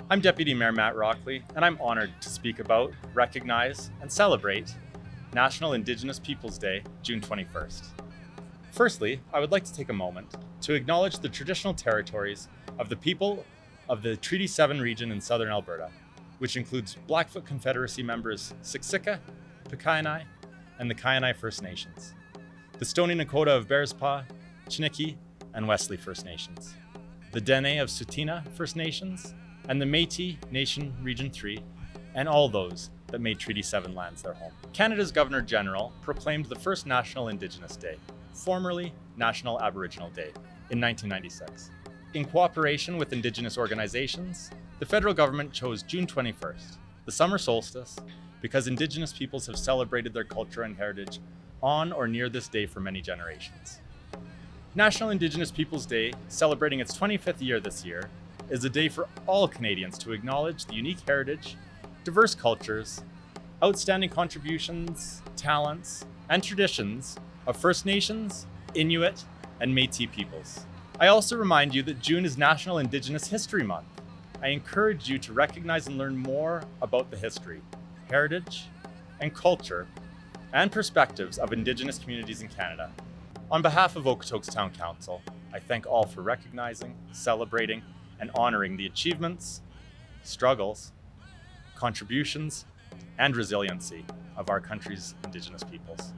I'm Deputy Mayor Matt Rockley, and I'm honored to speak about, recognize, and celebrate National Indigenous Peoples Day, June 21st. Firstly, I would like to take a moment to acknowledge the traditional territories of the people of the Treaty 7 region in southern Alberta, which includes Blackfoot Confederacy members Siksika, a.k.a. and the Kainai First Nations, the Stoney Nakoda of Bearspaw, Chiniki, and Wesley First Nations, the Dene of Tsuut'ina First Nations, and the Métis Nation Region 3, and all those that made Treaty 7 lands their home. Canada's Governor-General proclaimed the first National Indigenous Day, formerly National Aboriginal Day, in 1996. In cooperation with Indigenous organizations, the federal government chose June 21st, the summer solstice, because Indigenous peoples have celebrated their culture and heritage on or near this day for many generations. National Indigenous Peoples Day, celebrating its 25th year this year, is a day for all Canadians to acknowledge the unique heritage, diverse cultures, outstanding contributions, talents, and traditions of First Nations, Inuit, and Métis peoples. I also remind you that June is National Indigenous History Month. I encourage you to recognize and learn more about the history, heritage, and culture, and perspectives of Indigenous communities in Canada. On behalf of Okotoks Town Council, I thank all for recognizing, celebrating, and honoring the achievements, struggles, contributions, and resiliency of our country's Indigenous peoples.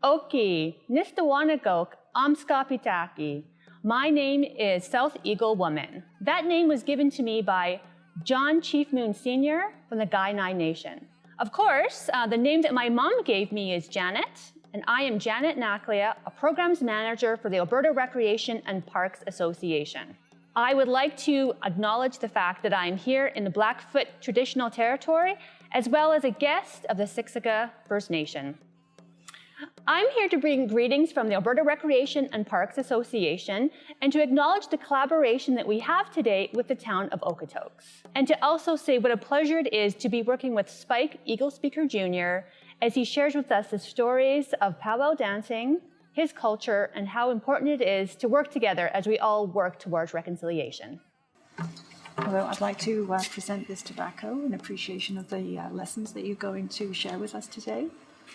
Oki, Nistawanagok, Amskapitaki. My name is South Eagle Woman. That name was given to me by John Chief Moon Sr. from the Kainai Nation. Of course, the name that my mom gave me is Janette, and I am Janette Naclia, a programs manager for the Alberta Recreation and Parks Association. I would like to acknowledge the fact that I am here in the Blackfoot traditional territory, as well as a guest of the Siksika First Nation. I'm here to bring greetings from the Alberta Recreation and Parks Association and to acknowledge the collaboration that we have today with the town of Okotoks. And to also say what a pleasure it is to be working with Spike Eaglespeaker Jr. as he shares with us the stories of powwow dancing, his culture, and how important it is to work together as we all work towards reconciliation. Hello, I'd like to present this tobacco in appreciation of the lessons that you're going to share with us today.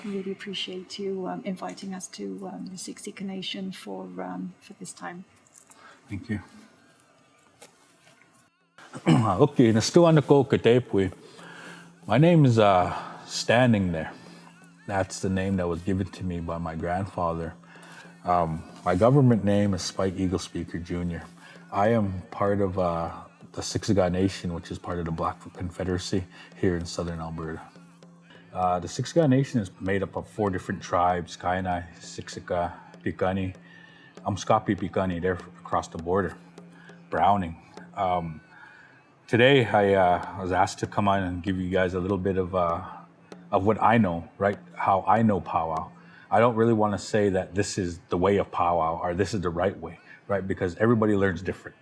I really appreciate you inviting us to the Siksika Nation for this time. Thank you. Okay, my name is Standing There. That's the name that was given to me by my grandfather. My government name is Spike Eaglespeaker Jr. I am part of the Siksika Nation, which is part of the Blackfoot Confederacy here in southern Alberta. The Siksika Nation is made up of 4 different tribes: Kainai, Siksika, Piikani, Amskapi Piikani. They're across the border. Browning. Today I was asked to come on and give you guys a little bit of what I know, right? How I know powwow. I don't really want to say that this is the way of powwow or this is the right way, right? Because everybody learns different,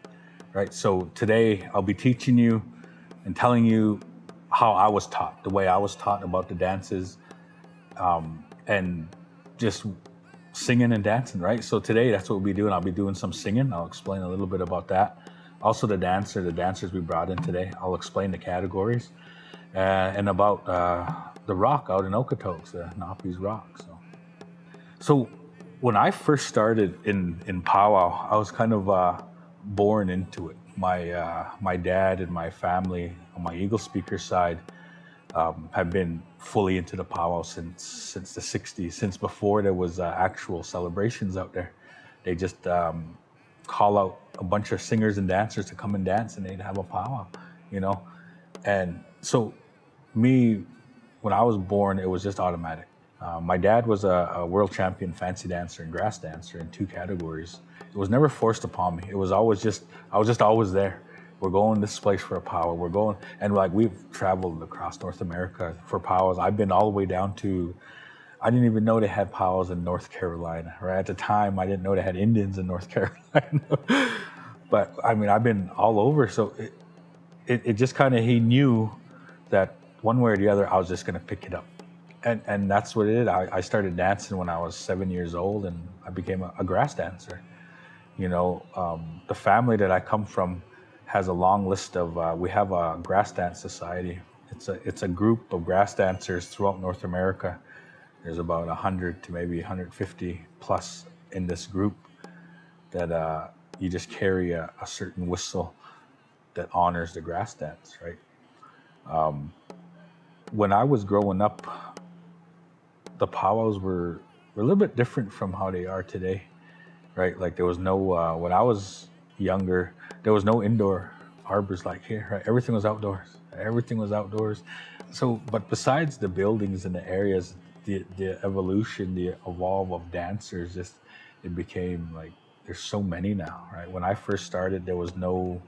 right? So today I'll be teaching you and telling you how I was taught, the way I was taught about the dances, and just singing and dancing, right? So today that's what we'll be doing. I'll be doing some singing. I'll explain a little bit about that. Also the dancers we brought in today. I'll explain the categories and about the rock out in Okotoks, the Napi's rock. So when I first started in powwow, I was kind of born into it. My dad and my family on my Eaglespeaker side have been fully into the powwow since the 60s, since before there was actual celebrations out there. They just call out a bunch of singers and dancers to come and dance, and they'd have a powwow, you know? And so me, when I was born, it was just automatic. My dad was a world champion fancy dancer and grass dancer in 2 categories. It was never forced upon me. It was always I was just always there. We're going this place for a powwow. We're going, and like we've traveled across North America for powwows. I've been all the way down to, I didn't even know they had powwows in North Carolina, right? At the time, I didn't know they had Indians in North Carolina. But I mean, I've been all over. So it just kind of, he knew that one way or the other, I was just going to pick it up. And that's what it is. I started dancing when I was 7 years old, and I became a grass dancer. You know, the family that I come from has a long list of, we have a grass dance society. It's a group of grass dancers throughout North America. There's about 100 to maybe 150 plus in this group that you just carry a certain whistle that honors the grass dance, right? When I was growing up, the powwows were a little bit different from how they are today, right? Like there was no, when I was younger, there was no indoor harbors like here, right? Everything was outdoors. Everything was outdoors. So, but besides the buildings and the areas, the evolution, the evolve of dancers, just it became like there's so many now, right? When I first started, there was no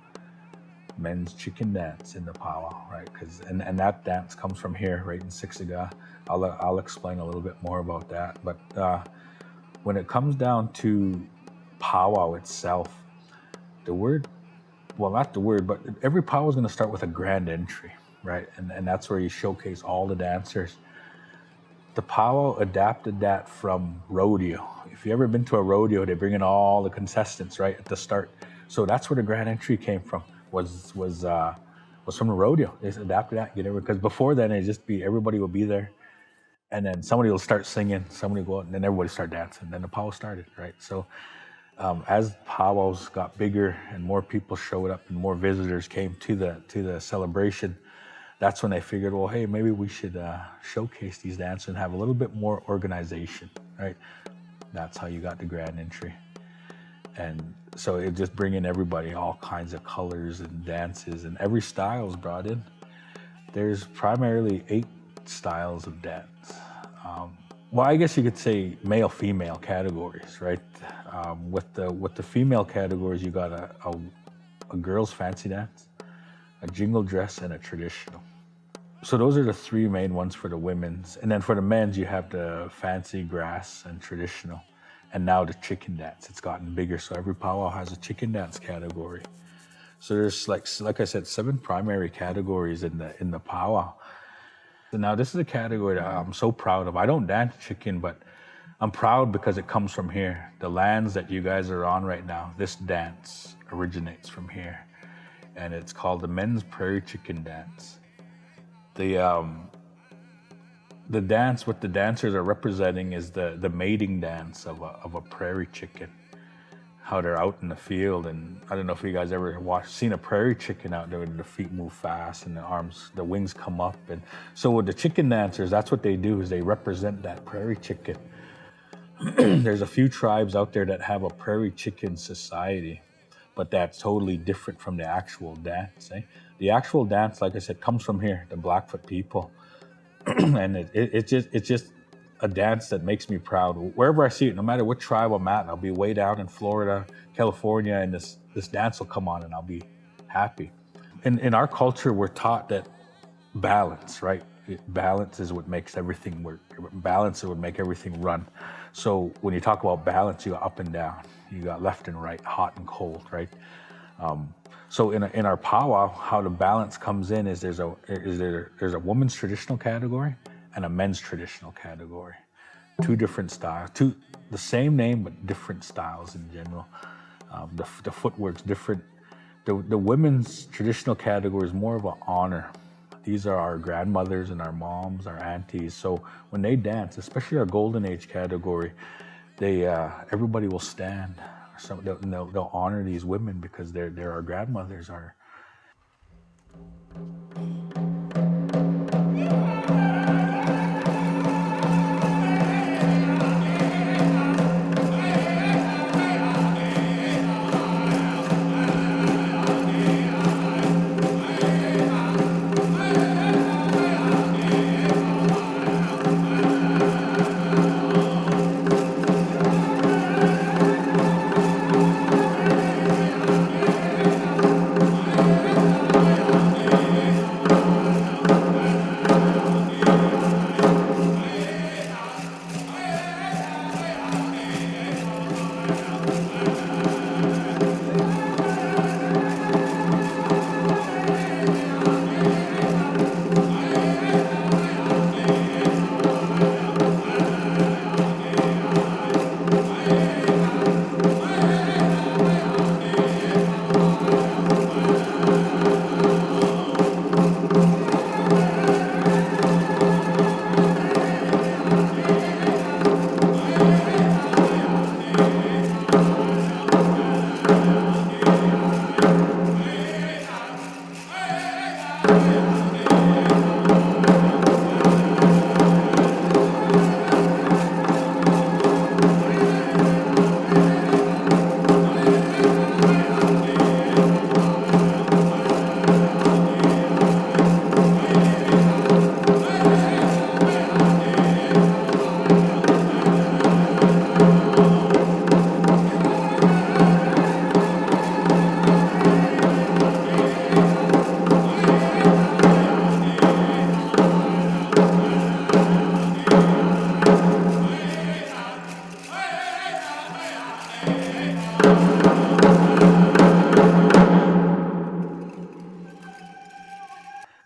men's chicken dance in the powwow, right? And that dance comes from here, right in Siksika. I'll explain a little bit more about that. But when it comes down to powwow itself, the word, well, not the word, but every powwow is going to start with a grand entry, right? And that's where you showcase all the dancers. The powwow adapted that from rodeo. If you ever been to a rodeo, they bring in all the contestants right at the start. So that's where the grand entry came from. Was from the rodeo. They adapted that, because before then it'd just be everybody would be there, and then somebody will start singing, somebody will go out, and then everybody start dancing. Then the powwow started, right? So as powwows got bigger and more people showed up and more visitors came to the celebration, that's when they figured, well, hey, maybe we should showcase these dancers and have a little bit more organization, right? That's how you got the grand entry. And so it just bring in everybody, all kinds of colors and dances, and every style is brought in. There's primarily 8 styles of dance. Well, I guess you could say male-female categories, right? With the female categories, you got a girl's fancy dance, a jingle dress, and a traditional. So those are the 3 main ones for the women's. And then for the men's, you have the fancy, grass, and traditional. And now the chicken dance, it's gotten bigger. So every powwow has a chicken dance category. So there's like I said, 7 primary categories in the powwow. So now this is a category that I'm so proud of. I don't dance chicken, but I'm proud because it comes from here. The lands that you guys are on right now, this dance originates from here. And it's called the Men's Prairie Chicken Dance. The dance, what the dancers are representing is the mating dance of a prairie chicken. How they're out in the field, and I don't know if you guys ever seen a prairie chicken out there, and the feet move fast and the wings come up. And so with the chicken dancers, that's what they do, is they represent that prairie chicken. There's a few tribes out there that have a prairie chicken society, but that's totally different from the actual dance. The actual dance, like I said, comes from here, the Blackfoot people. And it's just a dance that makes me proud. Wherever I see it, no matter what tribe I'm at, I'll be way down in Florida, California, and this dance will come on and I'll be happy. In our culture, we're taught that balance, right? Balance is what makes everything work. Balance is what makes everything run. So when you talk about balance, you got up and down, you got left and right, hot and cold, right? So in our powwow, how the balance comes in is there's a woman's traditional category and a men's traditional category. 2 different styles, the same name but different styles in general. The footwork's different. The women's traditional category is more of an honor. These are our grandmothers and our moms, our aunties. So when they dance, especially our golden age category, everybody will stand. So they'll honor these women because they're our grandmothers.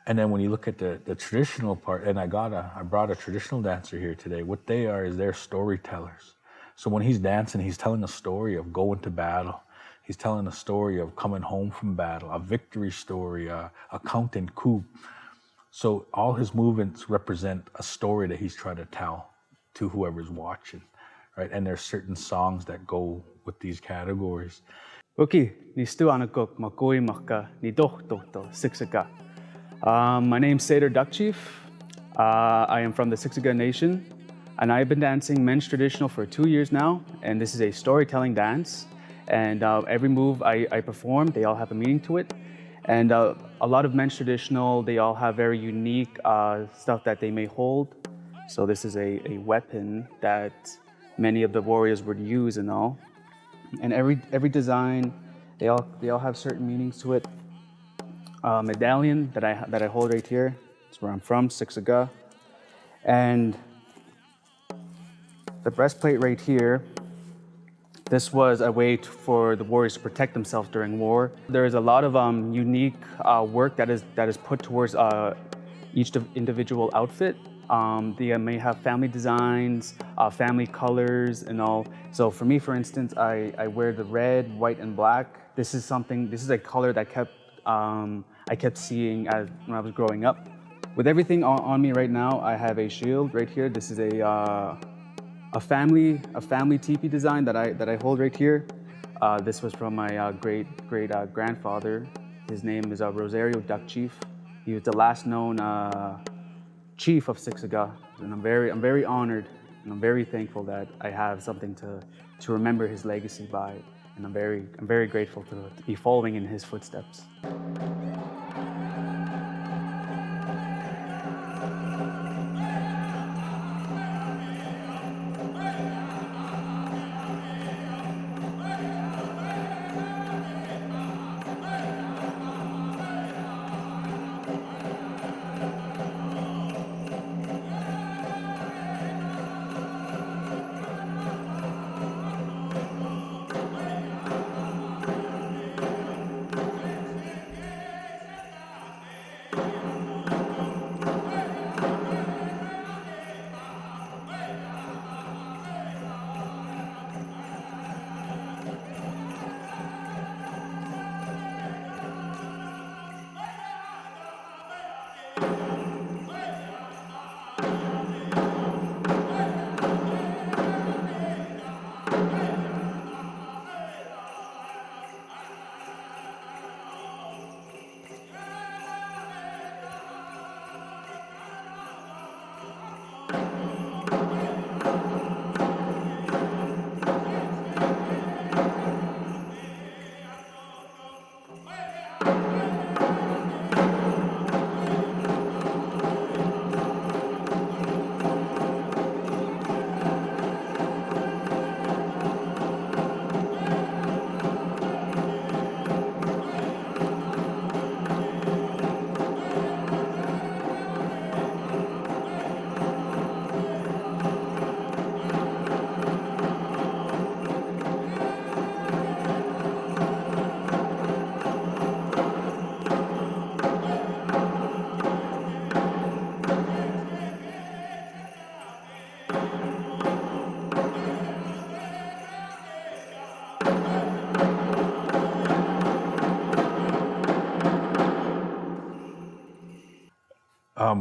And then when you look at the traditional part, and I brought a traditional dancer here today. What they are is they're storytellers. So when he's dancing, he's telling a story of going to battle. He's telling a story of coming home from battle, a victory story, a counting coup. So all his movements represent a story that he's trying to tell to whoever's watching, right? And there's certain songs that go with these categories. Okay, ni stu anakok makoi maka ni doch dokto Siksika. My name's Sayder Duck Chief. I am from the Siksika Nation, and I've been dancing men's traditional for 2 years now, and this is a storytelling dance. And every move I perform, they all have a meaning to it. And a lot of men's traditional, they all have very unique stuff that they may hold. So this is a weapon that many of the warriors would use and all. And every design, they all have certain meanings to it. Medallion that I hold right here, that's where I'm from, Siksika. And the breastplate right here, this was a way for the warriors to protect themselves during war. There is a lot of unique work that is put towards each individual outfit. They may have family designs, family colors, and all. So for me, for instance, I wear the red, white, and black. This is a color that I kept seeing when I was growing up. With everything on me right now, I have a shield right here. This is a family teepee design that I hold right here. This was from my great grandfather. His name is Rosario Duck Chief. He was the last known chief of Siksika, and I'm very honored, and I'm very thankful that I have something to remember his legacy by, and I'm very grateful to be following in his footsteps.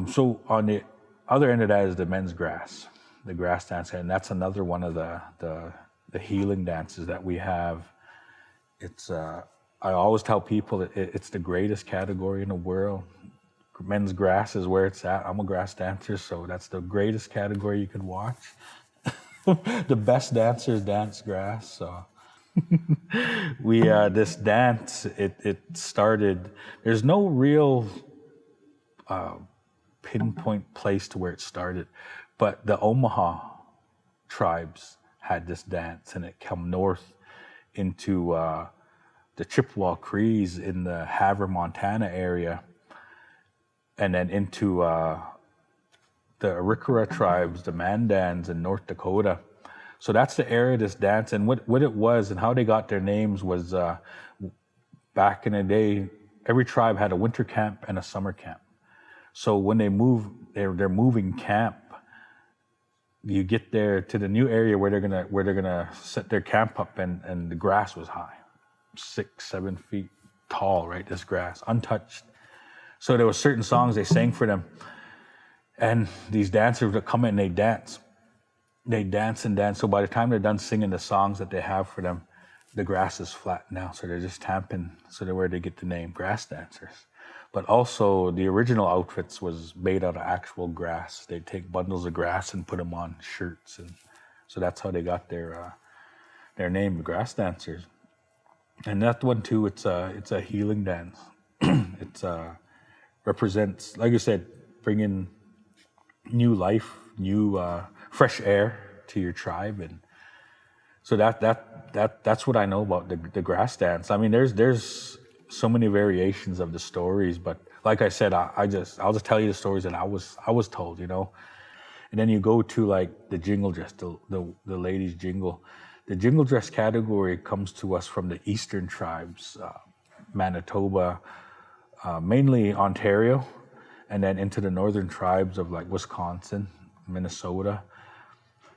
So on the other end of that is the men's grass, the grass dance, and that's another one of the healing dances that we have. It's I always tell people it's the greatest category in the world. Men's grass is where it's at. I'm a grass dancer, so that's the greatest category you can watch. The best dancers dance grass. So we this dance it started. There's no real pinpoint place to where it started, but the Omaha tribes had this dance, and it come north into the Chippewa Crees in the Havre, Montana area, and then into the Arikara tribes, the Mandans in North Dakota. So that's the area of this dance, and what it was and how they got their names was back in the day, every tribe had a winter camp and a summer camp. So when they move, they're moving camp. You get there to the new area where they're gonna set their camp up, and the grass was high, 6-7 feet tall, right? This grass, untouched. So there were certain songs they sang for them, and these dancers would come in and they dance. They dance and dance. So by the time they're done singing the songs that they have for them, the grass is flat now. So they're just tamping. So they're where they get the name grass dancers. But also the original outfits was made out of actual grass. They'd take bundles of grass and put them on shirts. And so that's how they got their name, the grass dancers. And that one too, it's a healing dance. It's represents, like I said, bringing new life, new fresh air to your tribe. And so that's what I know about the grass dance. I mean, there's so many variations of the stories, but like I said, I'll just tell you the stories that I was told, you know. And then you go to like the jingle dress, the ladies jingle. The jingle dress category comes to us from the eastern tribes, Manitoba, mainly Ontario, and then into the northern tribes of like Wisconsin, Minnesota.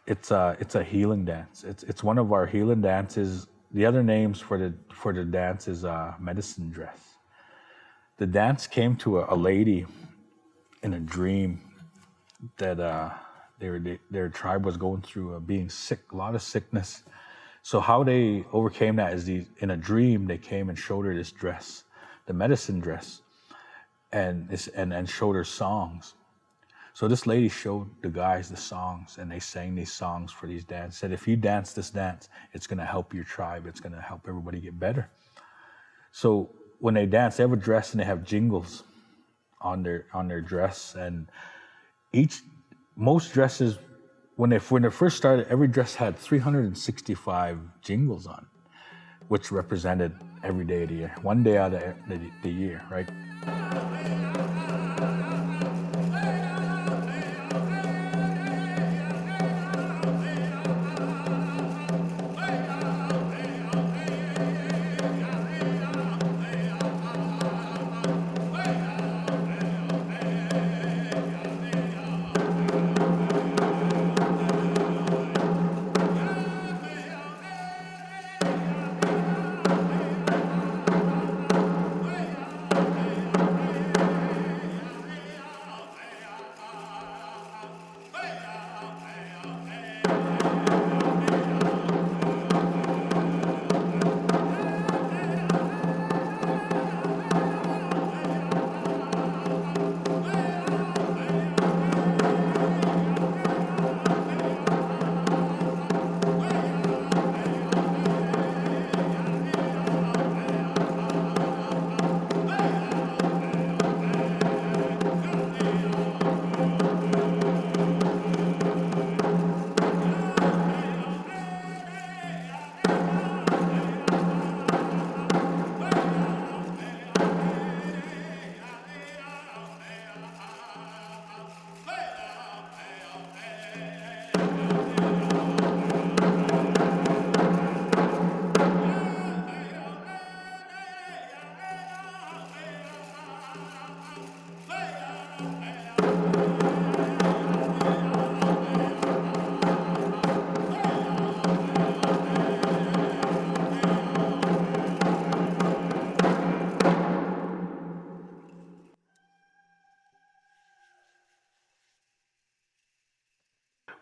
It's a healing dance. It's one of our healing dances. The other names for the dance is medicine dress. The dance came to a lady in a dream that their tribe was going through being sick, a lot of sickness. So how they overcame that is in a dream they came and showed her this dress, the medicine dress, and showed her songs. So this lady showed the guys the songs, and they sang these songs for these dances. Said, if you dance this dance, it's going to help your tribe. It's going to help everybody get better. So when they dance, they have a dress and they have jingles on their dress. And most dresses, when they first started, every dress had 365 jingles on, which represented every day of the year, one day out of the year, right?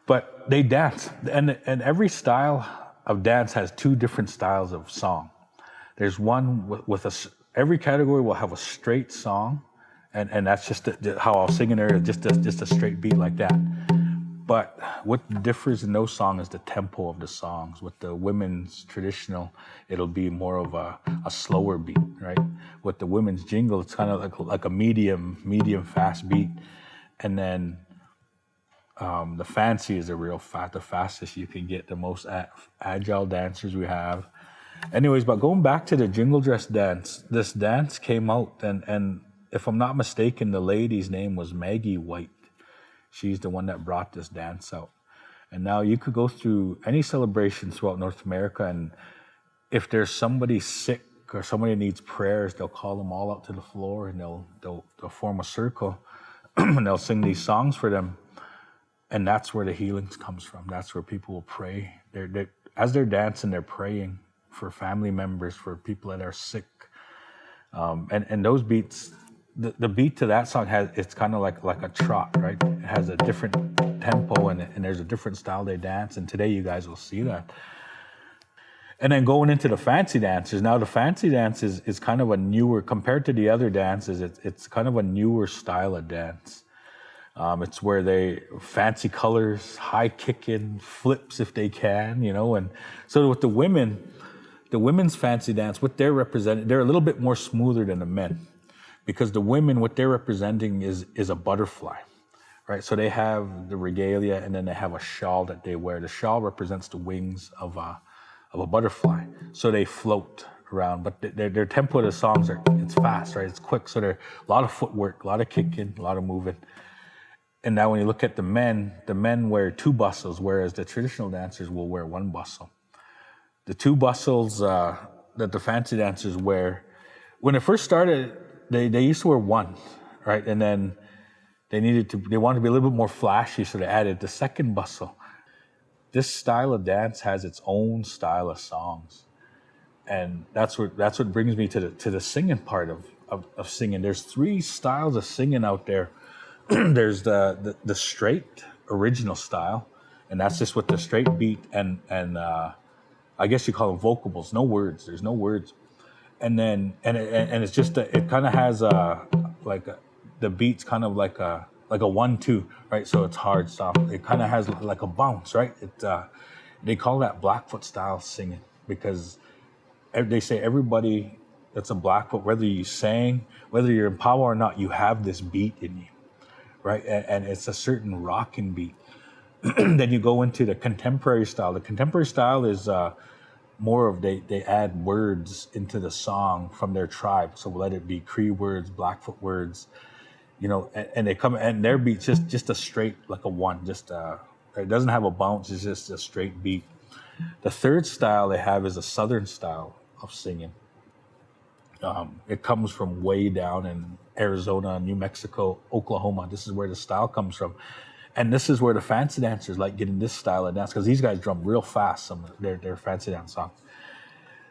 But they dance, and every style of dance has two different styles of song. There's one with every category will have a straight song, and that's just how I'll sing in there, just a straight beat like that. But what differs in those songs is the tempo of the songs. With the women's traditional, it'll be more of a slower beat, right? With the women's jingle, it's kind of like a medium fast beat, and then the fancy is the fastest you can get, the most agile dancers we have. Anyways, but going back to the jingle dress dance, this dance came out, and if I'm not mistaken, the lady's name was Maggie White. She's the one that brought this dance out. And now you could go through any celebration throughout North America, and if there's somebody sick or somebody needs prayers, they'll call them all out to the floor, and they'll form a circle. and they'll sing these songs for them. And that's where the healings comes from. That's where people will pray. As they're dancing, they're praying for family members, for people that are sick. And those beats, the beat to that song it's kind of like a trot, right? It has a different tempo and there's a different style they dance. And today you guys will see that. And then going into the fancy dances. Now the fancy dance is kind of a newer, compared to the other dances, it's kind of a newer style of dance. It's where they fancy colors, high kicking, flips if they can, And so with the women's fancy dance, what they're representing, they're a little bit more smoother than the men, because the women, what they're representing is a butterfly, right? So they have the regalia, and then they have a shawl that they wear. The shawl represents the wings of a butterfly, so they float around. But their tempo of the songs it's fast, right? It's quick, so there a lot of footwork, a lot of kicking, a lot of moving. And now when you look at the men wear 2 bustles, whereas the traditional dancers will wear 1 bustle. The 2 bustles that the fancy dancers wear, when it first started, they used to wear 1, right? And then they wanted to be a little bit more flashy, so they added the 2nd bustle. This style of dance has its own style of songs. And that's what brings me to the singing part of singing. There's 3 styles of singing out there. There's the straight original style, and that's just with the straight beat and I guess you call them vocables, no words. There's no words, and then and it's just it kind of has the beats kind of like a 1-2, right? So it's hard, soft. It kind of has like a bounce, right? They call that Blackfoot style singing, because they say everybody that's a Blackfoot, whether you sang, whether you're in powwow or not, you have this beat in you. Right, and it's a certain rocking beat. Then you go into the contemporary style. The contemporary style is more of they add words into the song from their tribe. So let it be Cree words, Blackfoot words, and they come, and their beat's just a straight, like a 1, it doesn't have a bounce. It's just a straight beat. The 3rd style they have is a Southern style of singing. It comes from way down in Arizona, New Mexico, Oklahoma. This is where the style comes from. And this is where the fancy dancers like getting this style of dance, because these guys drum real fast, some of their fancy dance songs.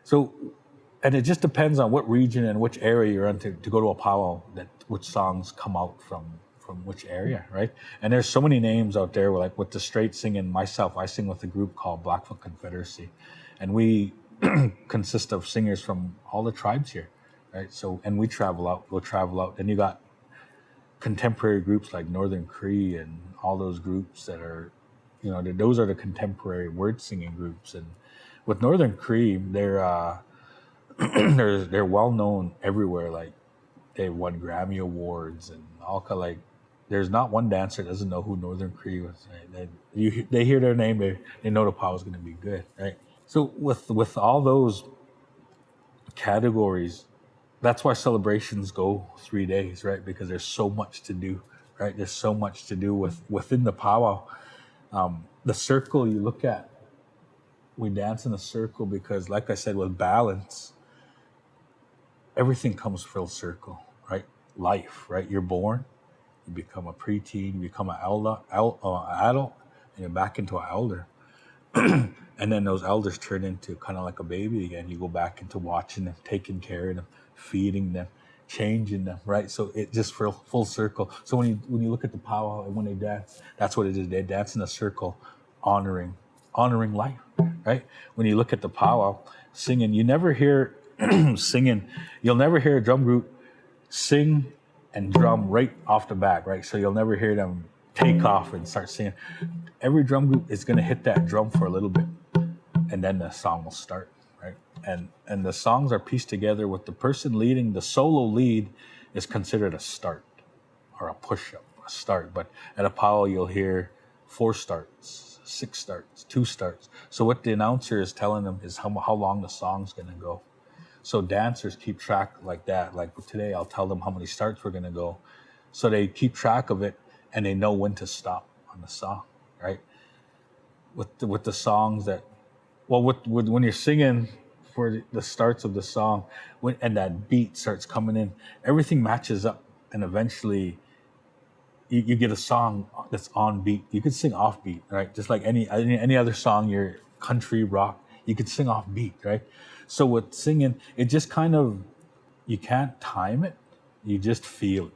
So, and it just depends on what region and which area you're in to go to a powwow, which songs come out from which area, right? And there's so many names out there, like with the straight singing, myself, I sing with a group called Blackfoot Confederacy. And we consist of singers from all the tribes here. Right. So, and we'll travel out. And you got contemporary groups like Northern Cree and all those groups that are, those are the contemporary word singing groups. And with Northern Cree, they're well known everywhere. Like they won Grammy awards and all kind of like. There's not one dancer that doesn't know who Northern Cree was. Right? They hear their name, they know the powwow is going to be good, right? So with all those categories. That's why celebrations go 3 days, right? Because there's so much to do, right? There's so much to do within the powwow. The circle you look at, we dance in a circle because, like I said, with balance, everything comes full circle, right? Life, right? You're born, you become a preteen, you become an adult, and you're back into an elder. And then those elders turn into kind of like a baby again. You go back into watching them, taking care of them, feeding them, changing them, right? So it just full circle. So when you look at the powwow and when they dance, that's what it is. They dance in a circle, honoring life, right? When you look at the powwow singing, you never hear singing. You'll never hear a drum group sing and drum right off the bat, right? So you'll never hear them take off and start singing. Every drum group is going to hit that drum for a little bit, and then the song will start, right? And the songs are pieced together with the person leading. The solo lead is considered a start or a push-up, a start. But at a powwow, you'll hear 4 starts, 6 starts, 2 starts. So what the announcer is telling them is how long the song's going to go. So dancers keep track like that. Like today, I'll tell them how many starts we're going to go. So they keep track of it, and they know when to stop on the song, right? With the songs that, well, when you're singing for the starts of the song, and that beat starts coming in, everything matches up, and eventually you get a song that's on beat. You could sing off beat, right? Just like any other song, your country, rock, you could sing off beat, right? So with singing, it just kind of, you can't time it. You just feel it.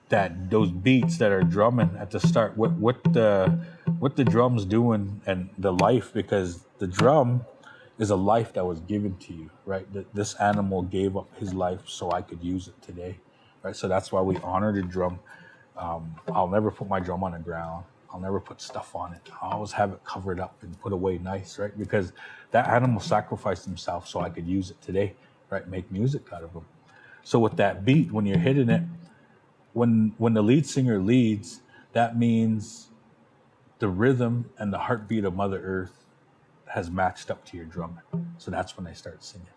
That those beats that are drumming at the start, what the drum's doing, and the life, because the drum is a life that was given to you, right? This animal gave up his life so I could use it today, right? So that's why we honor the drum. I'll never put my drum on the ground. I'll never put stuff on it. I always have it covered up and put away nice, right? Because that animal sacrificed himself so I could use it today, right? Make music out of him. So with that beat, when you're hitting it, when the lead singer leads, that means the rhythm and the heartbeat of Mother Earth has matched up to your drumming. So that's when they start singing.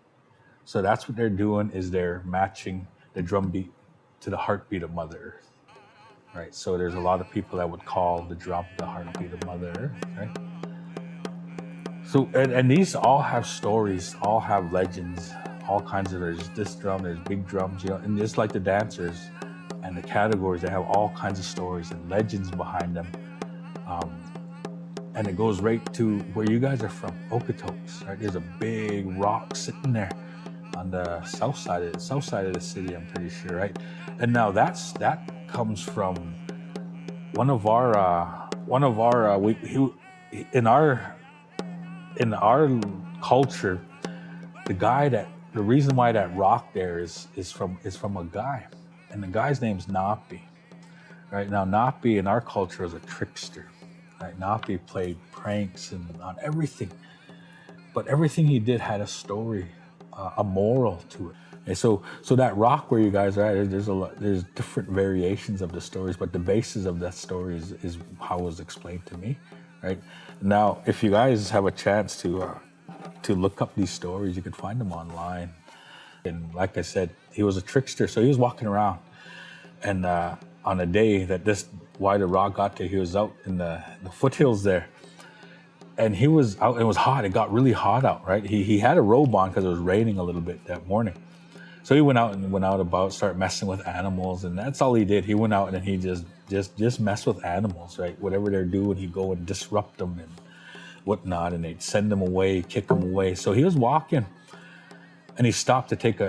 So that's what they're doing, is they're matching the drum beat to the heartbeat of Mother Earth, right? So there's a lot of people that would call the drum the heartbeat of Mother Earth, right? So, and these all have stories, all have legends, all kinds of, there's this drum, there's big drums, you know, and just like the dancers and the categories, they have all kinds of stories and legends behind them. And it goes right to where you guys are from, Okotoks, right? There's a big rock sitting there on the south side of the city, I'm pretty sure, right? And now that comes from one of our in our culture, the reason why that rock there is from a guy, and the guy's name's Napi, right? Now Napi in our culture is a trickster, right? Napi played pranks and on everything, but everything he did had a story, a moral to it. And so that rock where you guys are at, there's different variations of the stories, but the basis of that story is how it was explained to me, right? Now, if you guys have a chance to look up these stories, you can find them online. And like I said, he was a trickster, so he was walking around, and on a day that why the rock got there, he was out in the foothills there, And he was out, it was hot, it got really hot out, right? He had a robe on because it was raining a little bit that morning. So he went out about, started messing with animals, and that's all he did. He went out and he just messed with animals, right? Whatever they're doing, he'd go and disrupt them and whatnot, and they'd send them away, kick them away. So he was walking, and he stopped to take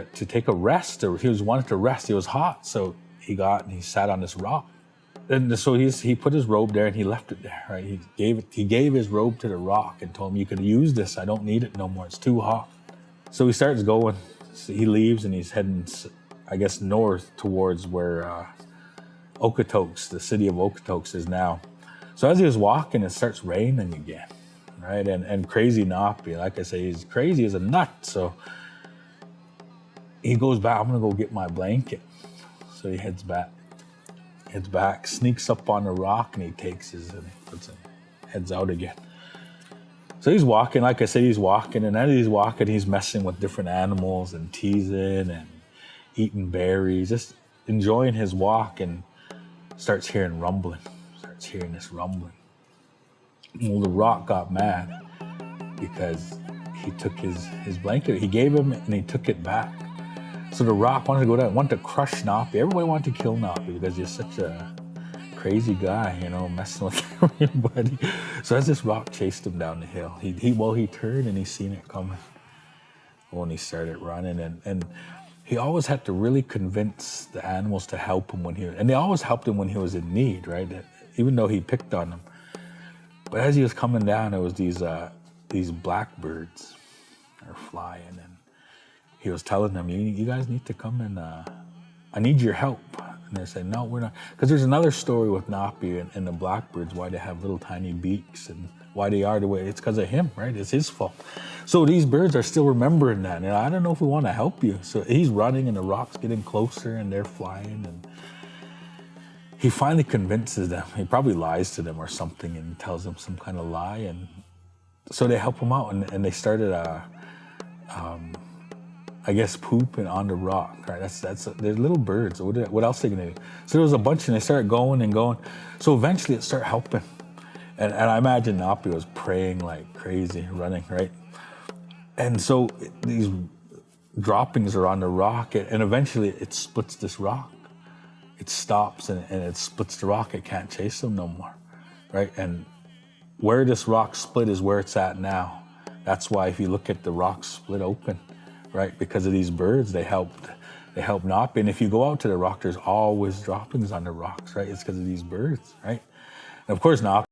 a rest, or he wanted to rest. It was hot, so he got and he sat on this rock. And so he put his robe there and he left it there, right? He gave his robe to the rock and told him, "You could use this. I don't need it no more. It's too hot." So he starts going. So he leaves and he's heading, I guess, north towards where Okotoks, the city of Okotoks, is now. So as he was walking, it starts raining again, right? And crazy Naclia, like I say, he's crazy as a nut. So he goes back. "I'm gonna go get my blanket." So he heads back, sneaks up on the rock, and he takes his and heads out again. So he's walking, like I said, and as he's walking, he's messing with different animals and teasing and eating berries, just enjoying his walk, and starts hearing this rumbling. Well, the rock got mad because he took his blanket, he gave him, and he took it back. So the rock wanted to go down, wanted to crush Naclia. Everybody wanted to kill Naclia because he's such a crazy guy, messing with everybody. So as this rock chased him down the hill, he turned and he seen it coming. When he started running, and he always had to really convince the animals to help him and they always helped him when he was in need, right? Even though he picked on them. But as he was coming down, there was these blackbirds are flying, and he was telling them, you guys need to come and I need your help. And they said, "No, we're not." Because there's another story with Naclia and the blackbirds, why they have little tiny beaks and why they are the way. It's because of him, right? It's his fault. So these birds are still remembering that. And I don't know if we want to help you. So he's running and the rock's getting closer and they're flying. And he finally convinces them. He probably lies to them or something and tells them some kind of lie. And so they help him out and they started I guess pooping on the rock, right? They're little birds. What else are they gonna do? So there was a bunch, and they started going and going. So eventually, it started helping, and I imagine Naclia was praying like crazy, running, right? And so these droppings are on the rock, and eventually it splits this rock. It stops and it splits the rock. It can't chase them no more, right? And where this rock split is where it's at now. That's why if you look at the rock split open, right? Because of these birds, they help Naclia. And if you go out to the rock, there's always droppings on the rocks, right? It's because of these birds, right? And of course, Naclia